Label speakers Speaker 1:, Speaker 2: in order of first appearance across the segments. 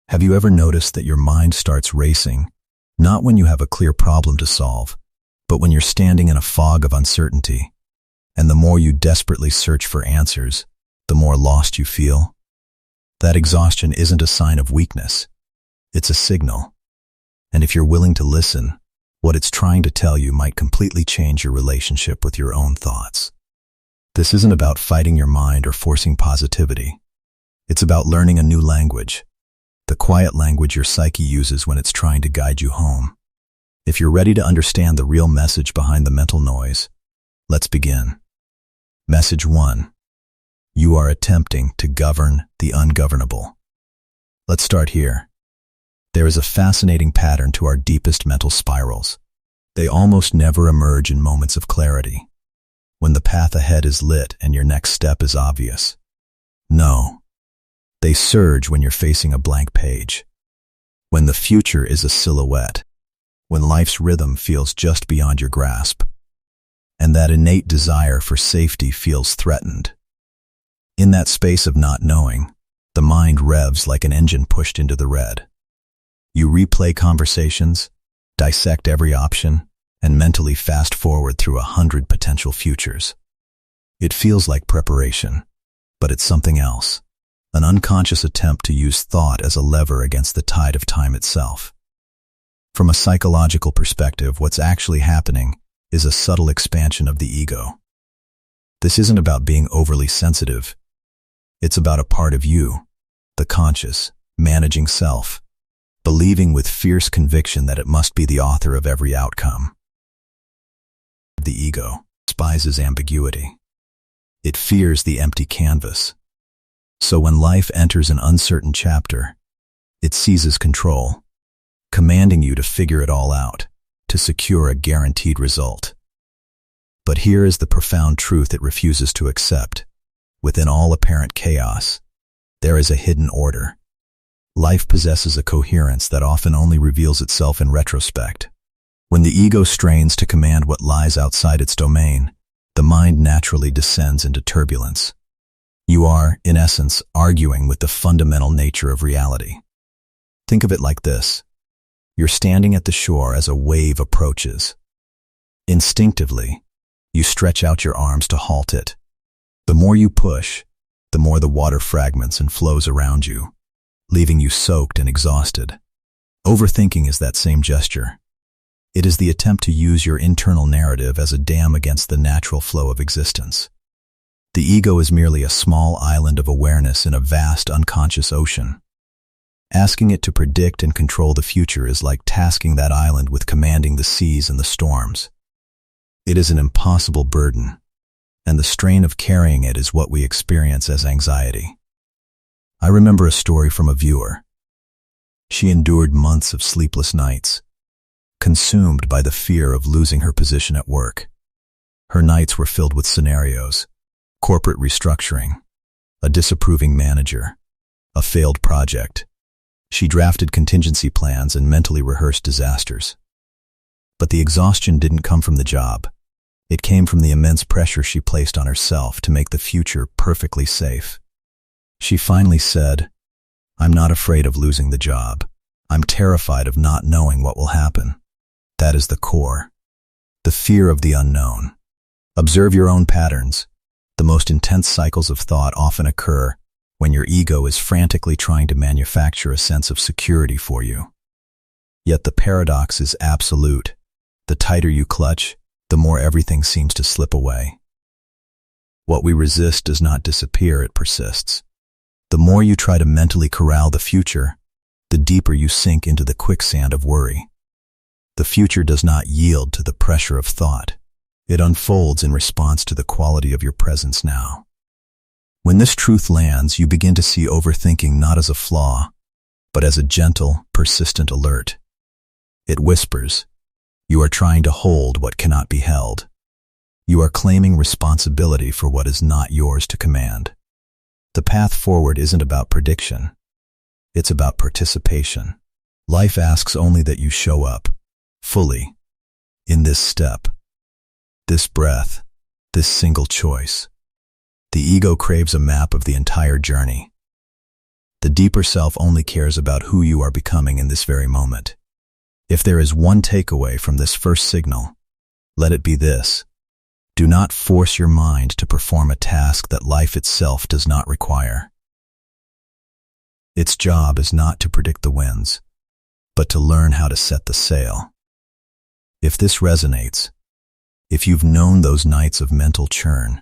Speaker 1: Have you ever noticed that your mind starts racing, not when you have a clear problem to solve, but when you're standing in a fog of uncertainty? And the more you desperately search for answers, the more lost you feel? That exhaustion isn't a sign of weakness. It's a signal. And if you're willing to listen, what it's trying to tell you might completely change your relationship with your own thoughts. This isn't about fighting your mind or forcing positivity. It's about learning a new language, the quiet language your psyche uses when it's trying to guide you home. If you're ready to understand the real message behind the mental noise, let's begin. Message 1. You are attempting to govern the ungovernable. Let's start here. There is a fascinating pattern to our deepest mental spirals. They almost never emerge in moments of clarity, when the path ahead is lit and your next step is obvious. No, they surge when you're facing a blank page, when the future is a silhouette, when life's rhythm feels just beyond your grasp, and that innate desire for safety feels threatened. In that space of not knowing, the mind revs like an engine pushed into the red. You replay conversations, dissect every option, and mentally fast forward through 100 potential futures. It feels like preparation, but it's something else, an unconscious attempt to use thought as a lever against the tide of time itself. From a psychological perspective, what's actually happening is a subtle expansion of the ego. This isn't about being overly sensitive. It's about a part of you, the conscious, managing self, believing with fierce conviction that it must be the author of every outcome. The ego despises ambiguity. It fears the empty canvas. So when life enters an uncertain chapter, it seizes control, commanding you to figure it all out, to secure a guaranteed result. But here is the profound truth it refuses to accept. Within all apparent chaos, there is a hidden order. Life possesses a coherence that often only reveals itself in retrospect. When the ego strains to command what lies outside its domain, the mind naturally descends into turbulence. You are, in essence, arguing with the fundamental nature of reality. Think of it like this. You're standing at the shore as a wave approaches. Instinctively, you stretch out your arms to halt it. The more you push, the more the water fragments and flows around you, leaving you soaked and exhausted. Overthinking is that same gesture. It is the attempt to use your internal narrative as a dam against the natural flow of existence. The ego is merely a small island of awareness in a vast unconscious ocean. Asking it to predict and control the future is like tasking that island with commanding the seas and the storms. It is an impossible burden, and the strain of carrying it is what we experience as anxiety. I remember a story from a viewer. She endured months of sleepless nights, consumed by the fear of losing her position at work. Her nights were filled with scenarios: corporate restructuring, a disapproving manager, a failed project. She drafted contingency plans and mentally rehearsed disasters. But the exhaustion didn't come from the job. It came from the immense pressure she placed on herself to make the future perfectly safe. She finally said, "I'm not afraid of losing the job. I'm terrified of not knowing what will happen." That is the core. The fear of the unknown. Observe your own patterns. The most intense cycles of thought often occur when your ego is frantically trying to manufacture a sense of security for you. Yet the paradox is absolute. The tighter you clutch, the more everything seems to slip away. What we resist does not disappear, it persists. The more you try to mentally corral the future, the deeper you sink into the quicksand of worry. The future does not yield to the pressure of thought. It unfolds in response to the quality of your presence now. When this truth lands, you begin to see overthinking not as a flaw, but as a gentle, persistent alert. It whispers, "You are trying to hold what cannot be held. You are claiming responsibility for what is not yours to command." The path forward isn't about prediction. It's about participation. Life asks only that you show up, fully, in this step, this breath, this single choice. The ego craves a map of the entire journey. The deeper self only cares about who you are becoming in this very moment. If there is one takeaway from this first signal, let it be this: do not force your mind to perform a task that life itself does not require. Its job is not to predict the winds, but to learn how to set the sail. If this resonates, if you've known those nights of mental churn,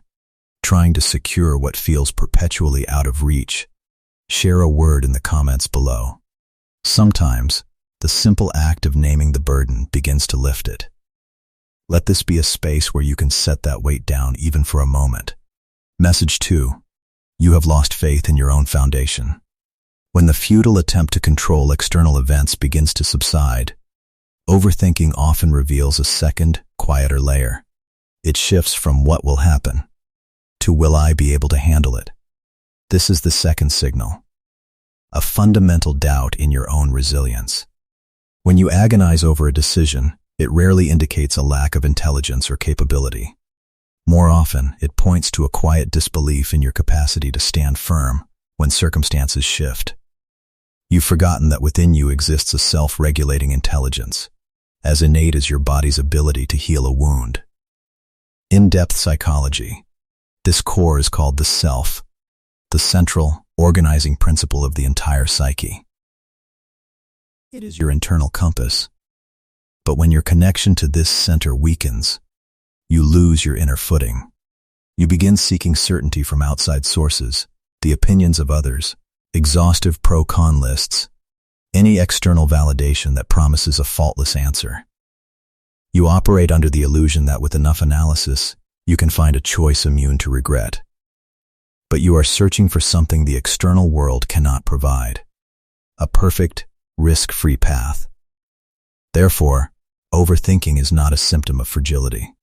Speaker 1: trying to secure what feels perpetually out of reach, share a word in the comments below. Sometimes, the simple act of naming the burden begins to lift it. Let this be a space where you can set that weight down even for a moment. Message 2. You have lost faith in your own foundation. When the futile attempt to control external events begins to subside, overthinking often reveals a second, quieter layer. It shifts from what will happen to will I be able to handle it. This is the second signal, a fundamental doubt in your own resilience. When you agonize over a decision, it rarely indicates a lack of intelligence or capability. More often, it points to a quiet disbelief in your capacity to stand firm when circumstances shift. You've forgotten that within you exists a self-regulating intelligence, as innate as your body's ability to heal a wound. In-depth psychology. This core is called the self, the central, organizing principle of the entire psyche. It is your internal compass. But when your connection to this center weakens, you lose your inner footing. You begin seeking certainty from outside sources, the opinions of others, exhaustive pro-con lists, any external validation that promises a faultless answer. You operate under the illusion that with enough analysis, you can find a choice immune to regret. But you are searching for something the external world cannot provide: a perfect, risk-free path. Therefore, overthinking is not a symptom of fragility.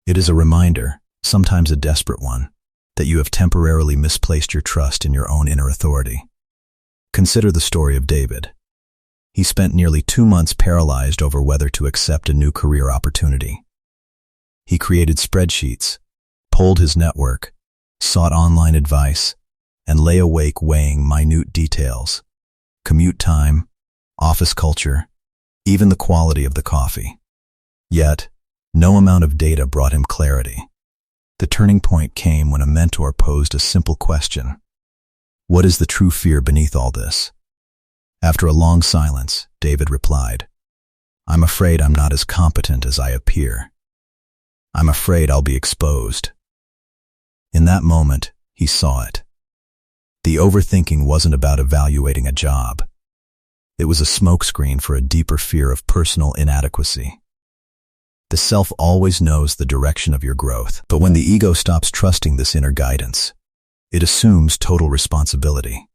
Speaker 1: It is a reminder, sometimes a desperate one, that you have temporarily misplaced your trust in your own inner authority. Consider the story of David. He spent nearly 2 months paralyzed over whether to accept a new career opportunity. He created spreadsheets, polled his network, sought online advice, and lay awake weighing minute details: commute time, office culture, even the quality of the coffee. Yet, no amount of data brought him clarity. The turning point came when a mentor posed a simple question: what is the true fear beneath all this? After a long silence, David replied, "I'm afraid I'm not as competent as I appear. I'm afraid I'll be exposed." In that moment, he saw it. The overthinking wasn't about evaluating a job. It was a smokescreen for a deeper fear of personal inadequacy. The self always knows the direction of your growth, but when the ego stops trusting this inner guidance, it assumes total responsibility.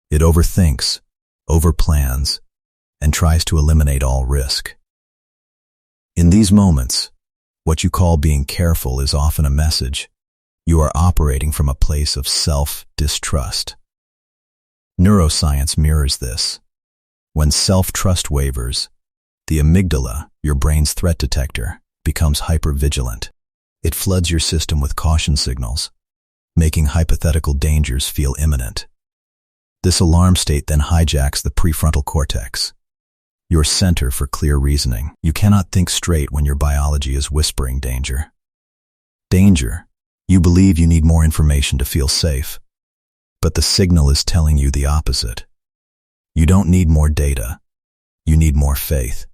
Speaker 1: It overthinks, overplans, and tries to eliminate all risk. In these moments, what you call being careful is often a message. You are operating from a place of self-distrust. Neuroscience mirrors this. When self-trust wavers, the amygdala, your brain's threat detector, becomes hypervigilant. It floods your system with caution signals, making hypothetical dangers feel imminent. This alarm state then hijacks the prefrontal cortex, your center for clear reasoning. You cannot think straight when your biology is whispering danger. Danger. You believe you need more information to feel safe, but the signal is telling you the opposite. You don't need more data. You need more faith.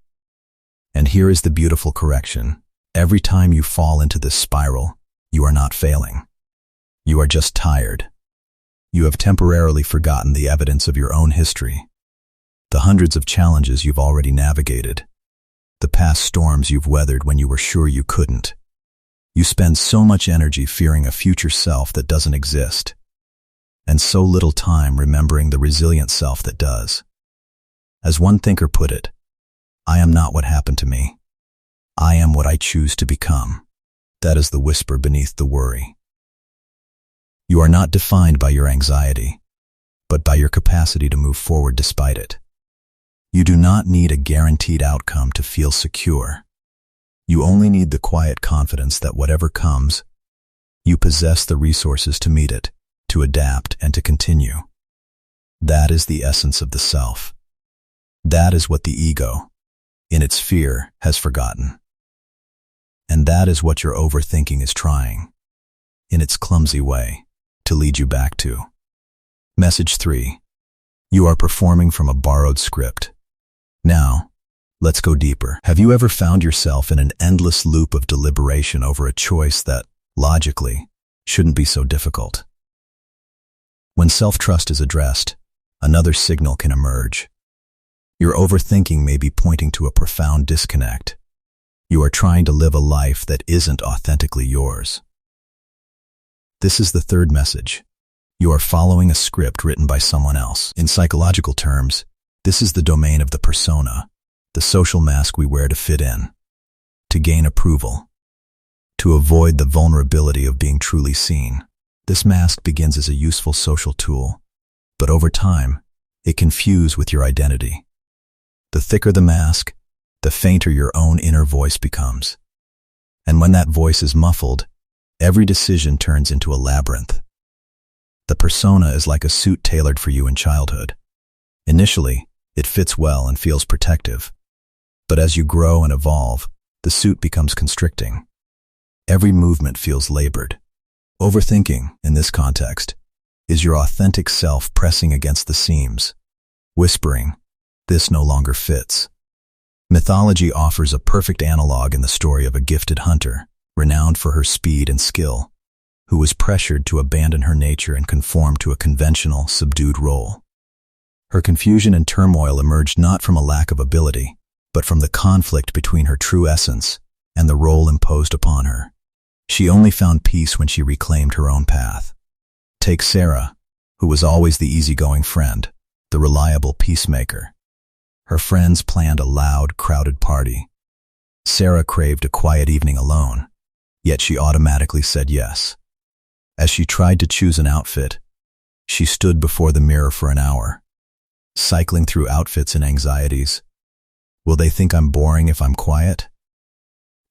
Speaker 1: And here is the beautiful correction. Every time you fall into this spiral, you are not failing. You are just tired. You have temporarily forgotten the evidence of your own history, the hundreds of challenges you've already navigated, the past storms you've weathered when you were sure you couldn't. You spend so much energy fearing a future self that doesn't exist, and so little time remembering the resilient self that does. As one thinker put it, I am not what happened to me. I am what I choose to become. That is the whisper beneath the worry. You are not defined by your anxiety, but by your capacity to move forward despite it. You do not need a guaranteed outcome to feel secure. You only need the quiet confidence that whatever comes, you possess the resources to meet it, to adapt, and to continue. That is the essence of the self. That is what the ego, in its fear, has forgotten. And that is what your overthinking is trying, in its clumsy way, to lead you back to. Message 3. You are performing from a borrowed script. Now, let's go deeper. Have you ever found yourself in an endless loop of deliberation over a choice that, logically, shouldn't be so difficult? When self-trust is addressed, another signal can emerge. Your overthinking may be pointing to a profound disconnect. You are trying to live a life that isn't authentically yours. This is the third message. You are following a script written by someone else. In psychological terms, this is the domain of the persona, the social mask we wear to fit in, to gain approval, to avoid the vulnerability of being truly seen. This mask begins as a useful social tool, but over time, it can fuse with your identity. The thicker the mask, the fainter your own inner voice becomes. And when that voice is muffled, every decision turns into a labyrinth. The persona is like a suit tailored for you in childhood. Initially, it fits well and feels protective. But as you grow and evolve, the suit becomes constricting. Every movement feels labored. Overthinking, in this context, is your authentic self pressing against the seams, whispering, "This no longer fits." Mythology offers a perfect analog in the story of a gifted hunter, renowned for her speed and skill, who was pressured to abandon her nature and conform to a conventional, subdued role. Her confusion and turmoil emerged not from a lack of ability, but from the conflict between her true essence and the role imposed upon her. She only found peace when she reclaimed her own path. Take Sarah, who was always the easygoing friend, the reliable peacemaker. Her friends planned a loud, crowded party. Sarah craved a quiet evening alone, yet she automatically said yes. As she tried to choose an outfit, she stood before the mirror for an hour, cycling through outfits and anxieties. Will they think I'm boring if I'm quiet?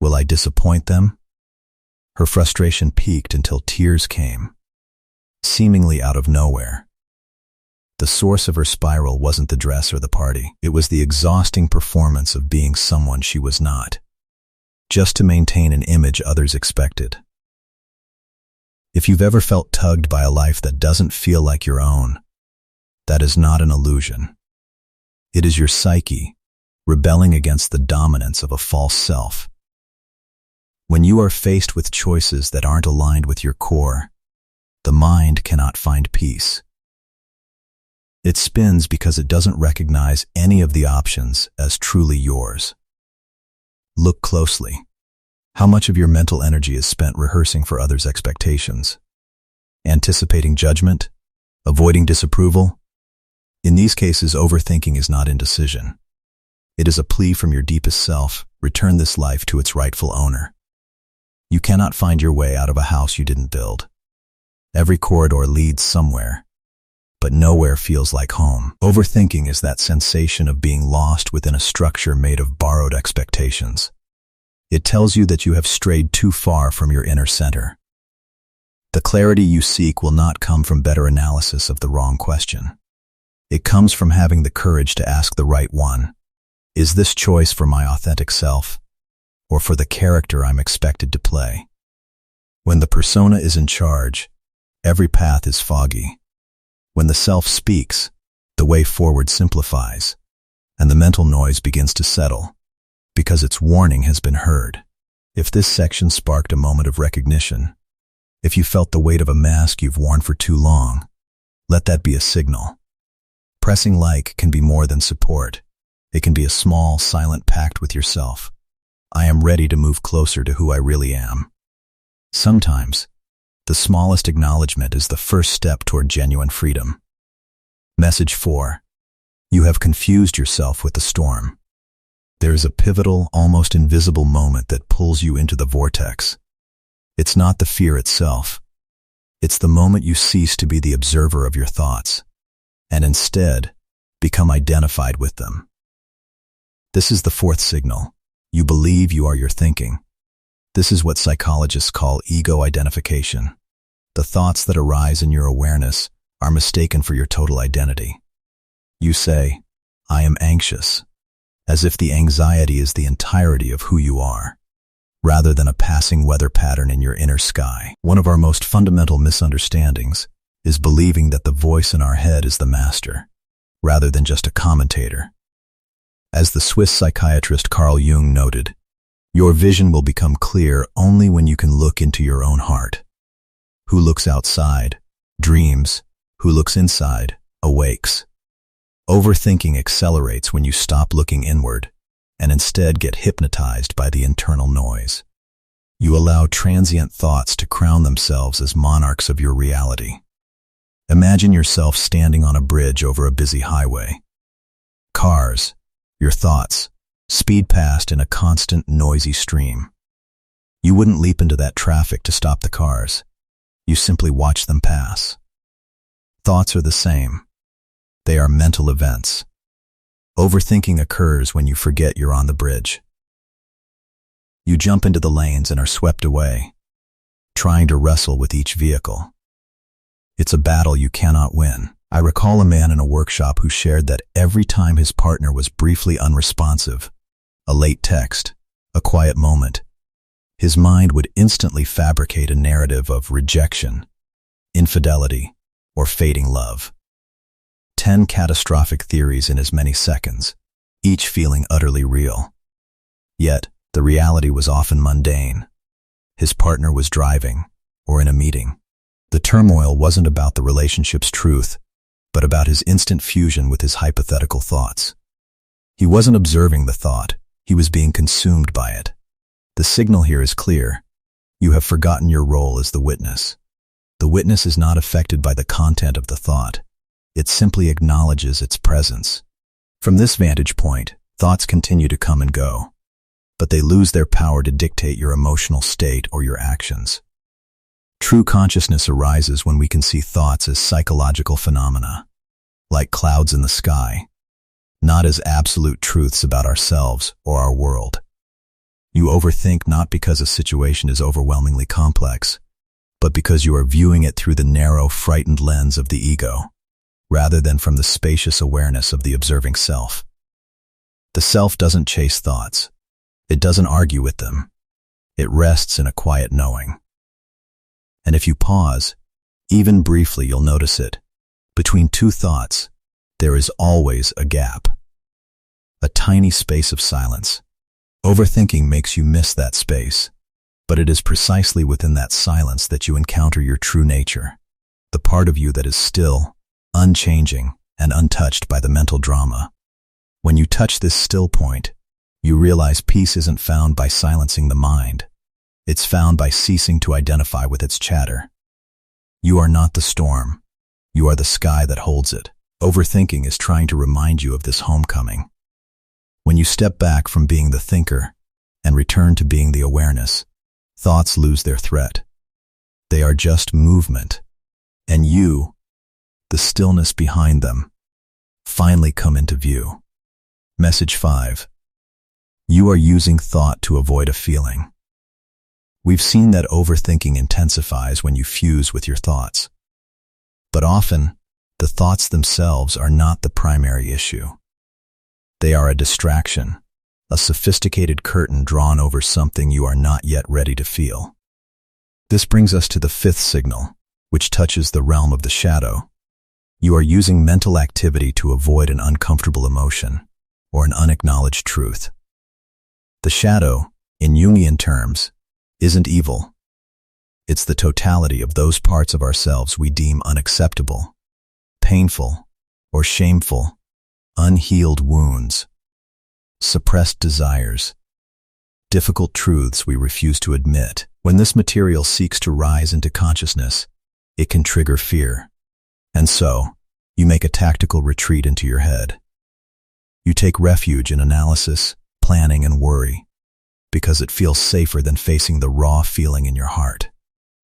Speaker 1: Will I disappoint them? Her frustration peaked until tears came, seemingly out of nowhere. The source of her spiral wasn't the dress or the party. It was the exhausting performance of being someone she was not, just to maintain an image others expected. If you've ever felt tugged by a life that doesn't feel like your own, that is not an illusion. It is your psyche rebelling against the dominance of a false self. When you are faced with choices that aren't aligned with your core, the mind cannot find peace. It spins because it doesn't recognize any of the options as truly yours. Look closely. How much of your mental energy is spent rehearsing for others' expectations? Anticipating judgment? Avoiding disapproval? In these cases, overthinking is not indecision. It is a plea from your deepest self: return this life to its rightful owner. You cannot find your way out of a house you didn't build. Every corridor leads somewhere, but nowhere feels like home. Overthinking is that sensation of being lost within a structure made of borrowed expectations. It tells you that you have strayed too far from your inner center. The clarity you seek will not come from better analysis of the wrong question. It comes from having the courage to ask the right one. Is this choice for my authentic self, or for the character I'm expected to play? When the persona is in charge, every path is foggy. When the self speaks, the way forward simplifies, and the mental noise begins to settle, because its warning has been heard. If this section sparked a moment of recognition, if you felt the weight of a mask you've worn for too long, let that be a signal. Pressing like can be more than support. It can be a small, silent pact with yourself. I am ready to move closer to who I really am. Sometimes, the smallest acknowledgement is the first step toward genuine freedom. Message 4. You have confused yourself with the storm. There is a pivotal, almost invisible moment that pulls you into the vortex. It's not the fear itself. It's the moment you cease to be the observer of your thoughts, and instead become identified with them. This is the fourth signal. You believe you are your thinking. This is what psychologists call ego identification. The thoughts that arise in your awareness are mistaken for your total identity. You say, "I am anxious," as if the anxiety is the entirety of who you are, rather than a passing weather pattern in your inner sky. One of our most fundamental misunderstandings is believing that the voice in our head is the master, rather than just a commentator. As the Swiss psychiatrist Carl Jung noted, your vision will become clear only when you can look into your own heart. Who looks outside, dreams. Who looks inside, awakes. Overthinking accelerates when you stop looking inward and instead get hypnotized by the internal noise. You allow transient thoughts to crown themselves as monarchs of your reality. Imagine yourself standing on a bridge over a busy highway. Cars, your thoughts, speed past in a constant, noisy stream. You wouldn't leap into that traffic to stop the cars. You simply watch them pass. Thoughts are the same. They are mental events. Overthinking occurs when you forget you're on the bridge. You jump into the lanes and are swept away, trying to wrestle with each vehicle. It's a battle you cannot win. I recall a man in a workshop who shared that every time his partner was briefly unresponsive, a late text, a quiet moment, his mind would instantly fabricate a narrative of rejection, infidelity, or fading love. 10 catastrophic theories in as many seconds, each feeling utterly real. Yet, the reality was often mundane. His partner was driving, or in a meeting. The turmoil wasn't about the relationship's truth, but about his instant fusion with his hypothetical thoughts. He wasn't observing the thought, he was being consumed by it. The signal here is clear. You have forgotten your role as the witness. The witness is not affected by the content of the thought. It simply acknowledges its presence. From this vantage point, thoughts continue to come and go, but they lose their power to dictate your emotional state or your actions. True consciousness arises when we can see thoughts as psychological phenomena, like clouds in the sky, not as absolute truths about ourselves or our world. You overthink not because a situation is overwhelmingly complex, but because you are viewing it through the narrow, frightened lens of the ego, rather than from the spacious awareness of the observing self. The self doesn't chase thoughts. It doesn't argue with them. It rests in a quiet knowing. And if you pause, even briefly, you'll notice it. Between two thoughts, there is always a gap. A tiny space of silence. Overthinking makes you miss that space, but it is precisely within that silence that you encounter your true nature, the part of you that is still, unchanging, and untouched by the mental drama. When you touch this still point, you realize peace isn't found by silencing the mind. It's found by ceasing to identify with its chatter. You are not the storm. You are the sky that holds it. Overthinking is trying to remind you of this homecoming. When you step back from being the thinker and return to being the awareness, thoughts lose their threat. They are just movement, and you, the stillness behind them, finally come into view. Message 5. You are using thought to avoid a feeling. We've seen that overthinking intensifies when you fuse with your thoughts. But often, the thoughts themselves are not the primary issue. They are a distraction, a sophisticated curtain drawn over something you are not yet ready to feel. This brings us to the fifth signal, which touches the realm of the shadow. You are using mental activity to avoid an uncomfortable emotion or an unacknowledged truth. The shadow, in Jungian terms, isn't evil. It's the totality of those parts of ourselves we deem unacceptable, painful, or shameful, unhealed wounds, suppressed desires, difficult truths we refuse to admit. When this material seeks to rise into consciousness, it can trigger fear. And so, you make a tactical retreat into your head. You take refuge in analysis, planning, and worry, because it feels safer than facing the raw feeling in your heart.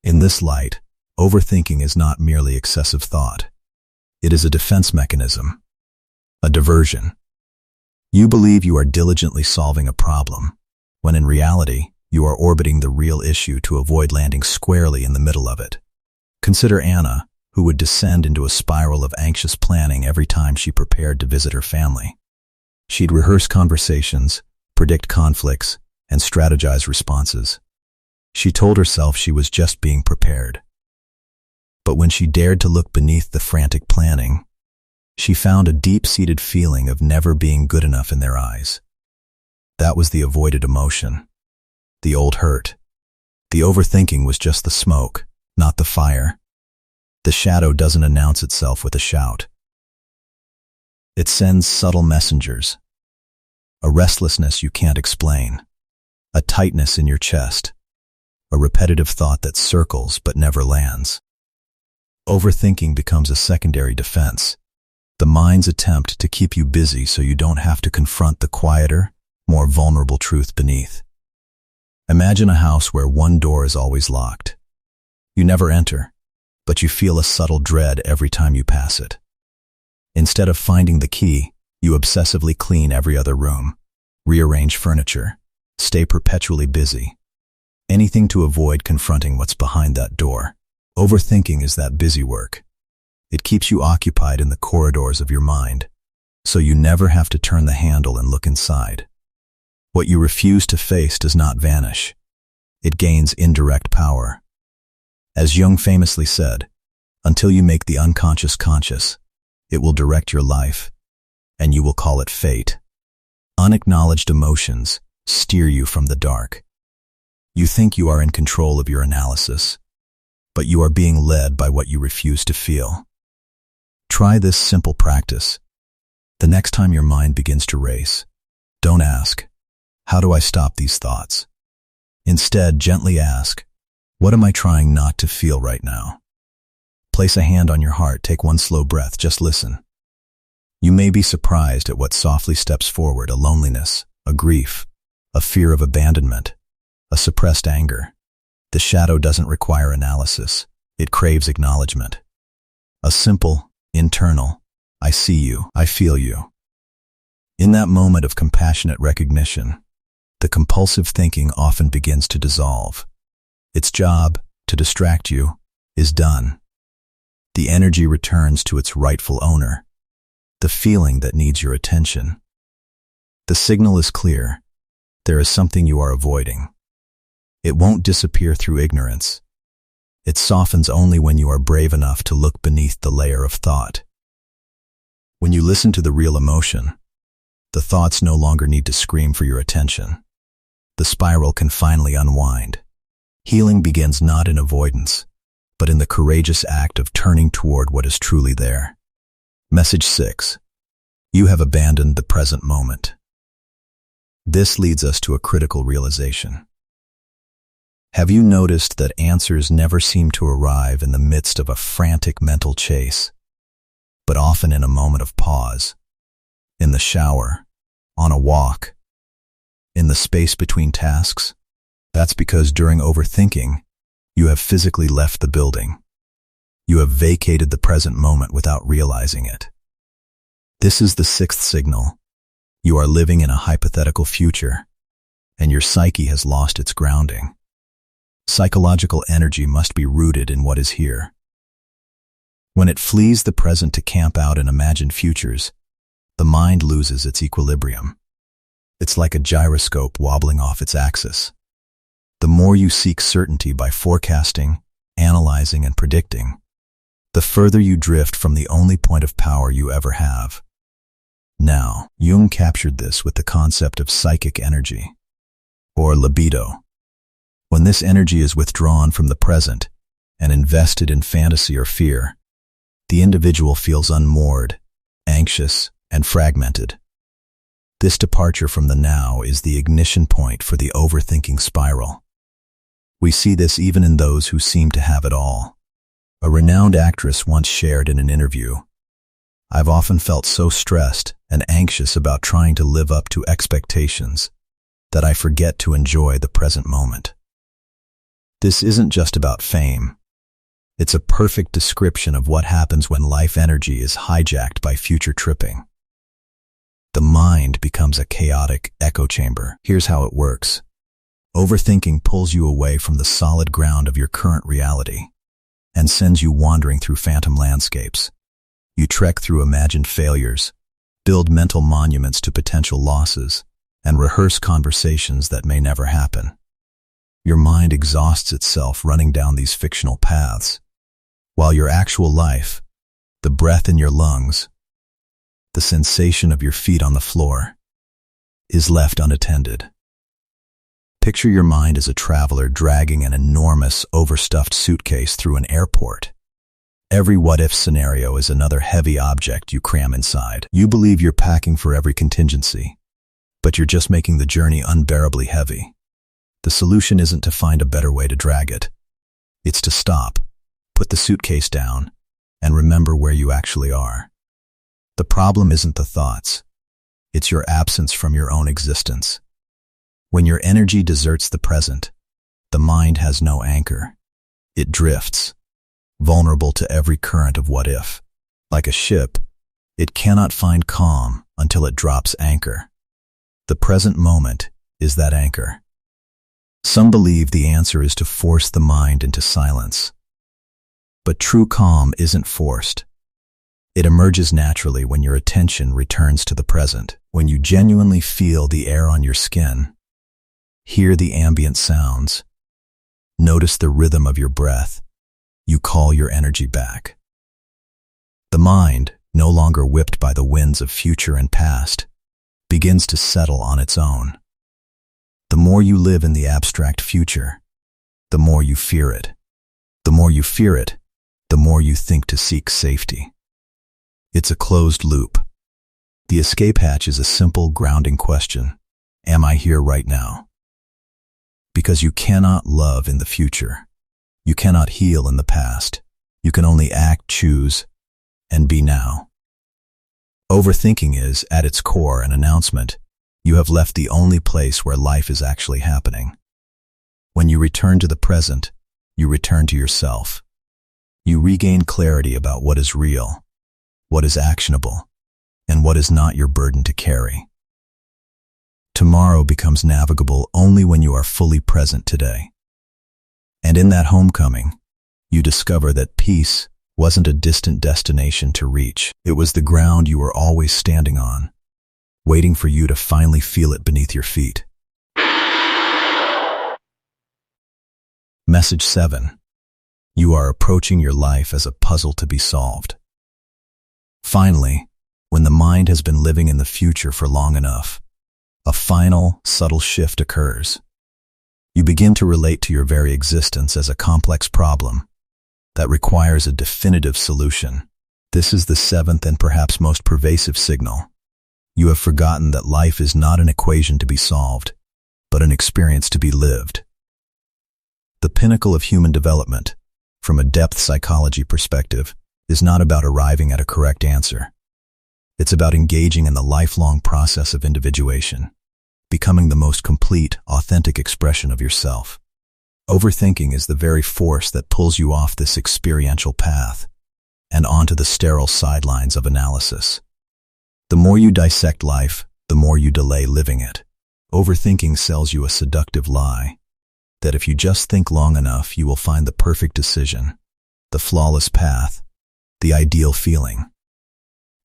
Speaker 1: In this light, overthinking is not merely excessive thought. It is a defense mechanism, a diversion. You believe you are diligently solving a problem, when in reality, you are orbiting the real issue to avoid landing squarely in the middle of it. Consider Anna, who would descend into a spiral of anxious planning every time she prepared to visit her family. She'd rehearse conversations, predict conflicts, and strategize responses. She told herself she was just being prepared. But when she dared to look beneath the frantic planning, she found a deep-seated feeling of never being good enough in their eyes. That was the avoided emotion, the old hurt. The overthinking was just the smoke, not the fire. The shadow doesn't announce itself with a shout. It sends subtle messengers. A restlessness you can't explain, a tightness in your chest, a repetitive thought that circles but never lands. Overthinking becomes a secondary defense, the mind's attempt to keep you busy so you don't have to confront the quieter, more vulnerable truth beneath. Imagine a house where one door is always locked. You never enter, but you feel a subtle dread every time you pass it. Instead of finding the key, you obsessively clean every other room, rearrange furniture, stay perpetually busy. Anything to avoid confronting what's behind that door. Overthinking is that busy work. It keeps you occupied in the corridors of your mind, so you never have to turn the handle and look inside. What you refuse to face does not vanish. It gains indirect power. As Jung famously said, until you make the unconscious conscious, it will direct your life, and you will call it fate. Unacknowledged emotions steer you from the dark. You think you are in control of your analysis, but you are being led by what you refuse to feel. Try this simple practice. The next time your mind begins to race, don't ask, "How do I stop these thoughts?" Instead, gently ask, "What am I trying not to feel right now?" Place a hand on your heart, take one slow breath, just listen. You may be surprised at what softly steps forward: a loneliness, a grief, a fear of abandonment, a suppressed anger. The shadow doesn't require analysis, it craves acknowledgement. A simple, internal, "I see you, I feel you." In that moment of compassionate recognition, the compulsive thinking often begins to dissolve. Its job, to distract you, is done. The energy returns to its rightful owner, the feeling that needs your attention. The signal is clear. There is something you are avoiding. It won't disappear through ignorance. It softens only when you are brave enough to look beneath the layer of thought. When you listen to the real emotion, the thoughts no longer need to scream for your attention. The spiral can finally unwind. Healing begins not in avoidance, but in the courageous act of turning toward what is truly there. Message 6. You have abandoned the present moment. This leads us to a critical realization. Have you noticed that answers never seem to arrive in the midst of a frantic mental chase, but often in a moment of pause, in the shower, on a walk, in the space between tasks? That's because during overthinking, you have physically left the building. You have vacated the present moment without realizing it. This is the sixth signal. You are living in a hypothetical future, and your psyche has lost its grounding. Psychological energy must be rooted in what is here. When it flees the present to camp out in imagined futures, the mind loses its equilibrium. It's like a gyroscope wobbling off its axis. The more you seek certainty by forecasting, analyzing, and predicting, the further you drift from the only point of power you ever have. Now, Jung captured this with the concept of psychic energy, or libido. When this energy is withdrawn from the present and invested in fantasy or fear, the individual feels unmoored, anxious, and fragmented. This departure from the now is the ignition point for the overthinking spiral. We see this even in those who seem to have it all. A renowned actress once shared in an interview, "I've often felt so stressed and anxious about trying to live up to expectations that I forget to enjoy the present moment." This isn't just about fame. It's a perfect description of what happens when life energy is hijacked by future tripping. The mind becomes a chaotic echo chamber. Here's how it works. Overthinking pulls you away from the solid ground of your current reality and sends you wandering through phantom landscapes. You trek through imagined failures, build mental monuments to potential losses, and rehearse conversations that may never happen. Your mind exhausts itself running down these fictional paths, while your actual life, the breath in your lungs, the sensation of your feet on the floor, is left unattended. Picture your mind as a traveler dragging an enormous, overstuffed suitcase through an airport. Every what-if scenario is another heavy object you cram inside. You believe you're packing for every contingency, but you're just making the journey unbearably heavy. The solution isn't to find a better way to drag it. It's to stop, put the suitcase down, and remember where you actually are. The problem isn't the thoughts. It's your absence from your own existence. When your energy deserts the present, the mind has no anchor. It drifts, vulnerable to every current of what if. Like a ship, it cannot find calm until it drops anchor. The present moment is that anchor. Some believe the answer is to force the mind into silence. But true calm isn't forced. It emerges naturally when your attention returns to the present, when you genuinely feel the air on your skin, hear the ambient sounds, notice the rhythm of your breath. You call your energy back. The mind, no longer whipped by the winds of future and past, begins to settle on its own. The more you live in the abstract future, the more you fear it. The more you fear it, the more you think to seek safety. It's a closed loop. The escape hatch is a simple, grounding question. Am I here right now? Because you cannot love in the future. You cannot heal in the past. You can only act, choose, and be now. Overthinking is, at its core, an announcement. You have left the only place where life is actually happening. When you return to the present, you return to yourself. You regain clarity about what is real, what is actionable, and what is not your burden to carry. Tomorrow becomes navigable only when you are fully present today. And in that homecoming, you discover that peace wasn't a distant destination to reach. It was the ground you were always standing on, waiting for you to finally feel it beneath your feet. Message 7. You are approaching your life as a puzzle to be solved. Finally, when the mind has been living in the future for long enough, a final, subtle shift occurs. You begin to relate to your very existence as a complex problem that requires a definitive solution. This is the seventh and perhaps most pervasive signal. You have forgotten that life is not an equation to be solved, but an experience to be lived. The pinnacle of human development, from a depth psychology perspective, is not about arriving at a correct answer. It's about engaging in the lifelong process of individuation, becoming the most complete, authentic expression of yourself. Overthinking is the very force that pulls you off this experiential path and onto the sterile sidelines of analysis. The more you dissect life, the more you delay living it. Overthinking sells you a seductive lie, that if you just think long enough, you will find the perfect decision, the flawless path, the ideal feeling.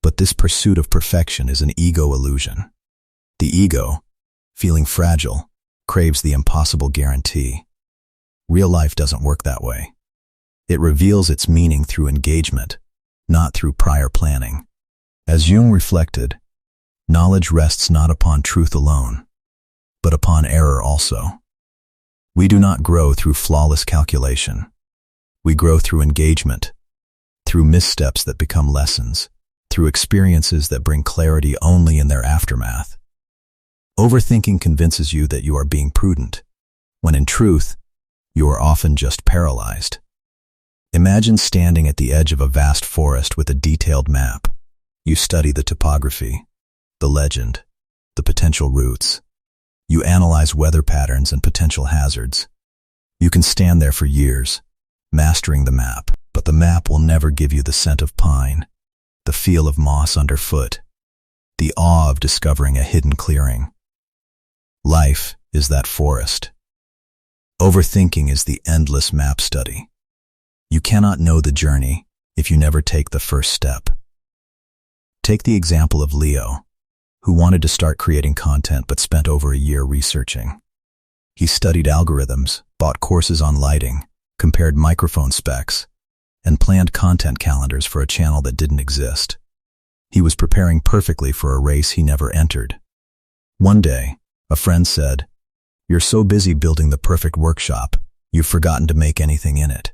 Speaker 1: But this pursuit of perfection is an ego illusion. The ego, feeling fragile, craves the impossible guarantee. Real life doesn't work that way. It reveals its meaning through engagement, not through prior planning. As Jung reflected, knowledge rests not upon truth alone, but upon error also. We do not grow through flawless calculation. We grow through engagement, through missteps that become lessons, through experiences that bring clarity only in their aftermath. Overthinking convinces you that you are being prudent, when in truth, you are often just paralyzed. Imagine standing at the edge of a vast forest with a detailed map. You study the topography, the legend, the potential routes. You analyze weather patterns and potential hazards. You can stand there for years, mastering the map, but the map will never give you the scent of pine, the feel of moss underfoot, the awe of discovering a hidden clearing. Life is that forest. Overthinking is the endless map study. You cannot know the journey if you never take the first step. Take the example of Leo, who wanted to start creating content but spent over a year researching. He studied algorithms, bought courses on lighting, compared microphone specs, and planned content calendars for a channel that didn't exist. He was preparing perfectly for a race he never entered. One day, a friend said, "You're so busy building the perfect workshop, you've forgotten to make anything in it."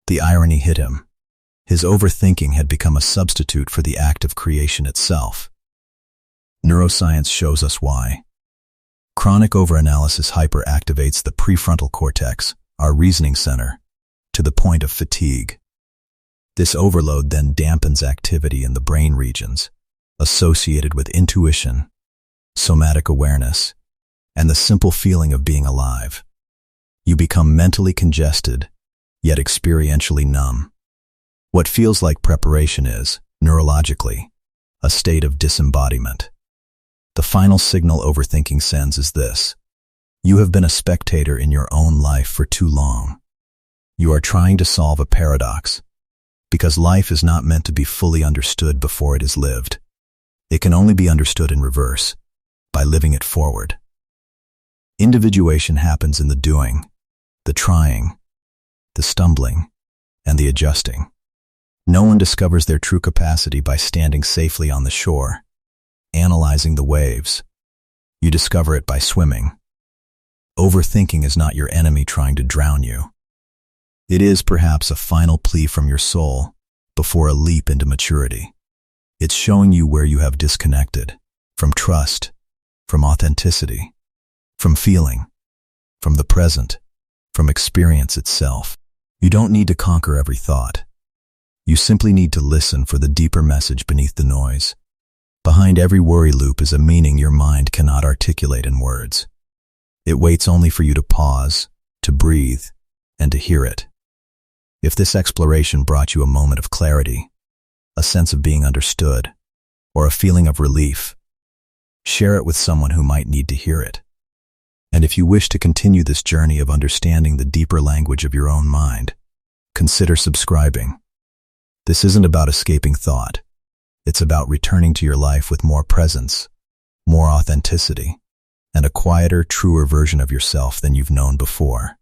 Speaker 1: The irony hit him. His overthinking had become a substitute for the act of creation itself. Neuroscience shows us why. Chronic overanalysis hyperactivates the prefrontal cortex, our reasoning center, to the point of fatigue. This overload then dampens activity in the brain regions associated with intuition, somatic awareness, and the simple feeling of being alive. You become mentally congested, yet experientially numb. What feels like preparation is, neurologically, a state of disembodiment. The final signal overthinking sends is this: you have been a spectator in your own life for too long. You are trying to solve a paradox, because life is not meant to be fully understood before it is lived. It can only be understood in reverse, by living it forward. Individuation happens in the doing, the trying, the stumbling, and the adjusting. No one discovers their true capacity by standing safely on the shore, analyzing the waves. You discover it by swimming. Overthinking is not your enemy trying to drown you. It is perhaps a final plea from your soul before a leap into maturity. It's showing you where you have disconnected, from trust, from authenticity, from feeling, from the present, from experience itself. You don't need to conquer every thought. You simply need to listen for the deeper message beneath the noise. Behind every worry loop is a meaning your mind cannot articulate in words. It waits only for you to pause, to breathe, and to hear it. If this exploration brought you a moment of clarity, a sense of being understood, or a feeling of relief, share it with someone who might need to hear it. And if you wish to continue this journey of understanding the deeper language of your own mind, consider subscribing. This isn't about escaping thought. It's about returning to your life with more presence, more authenticity, and a quieter, truer version of yourself than you've known before.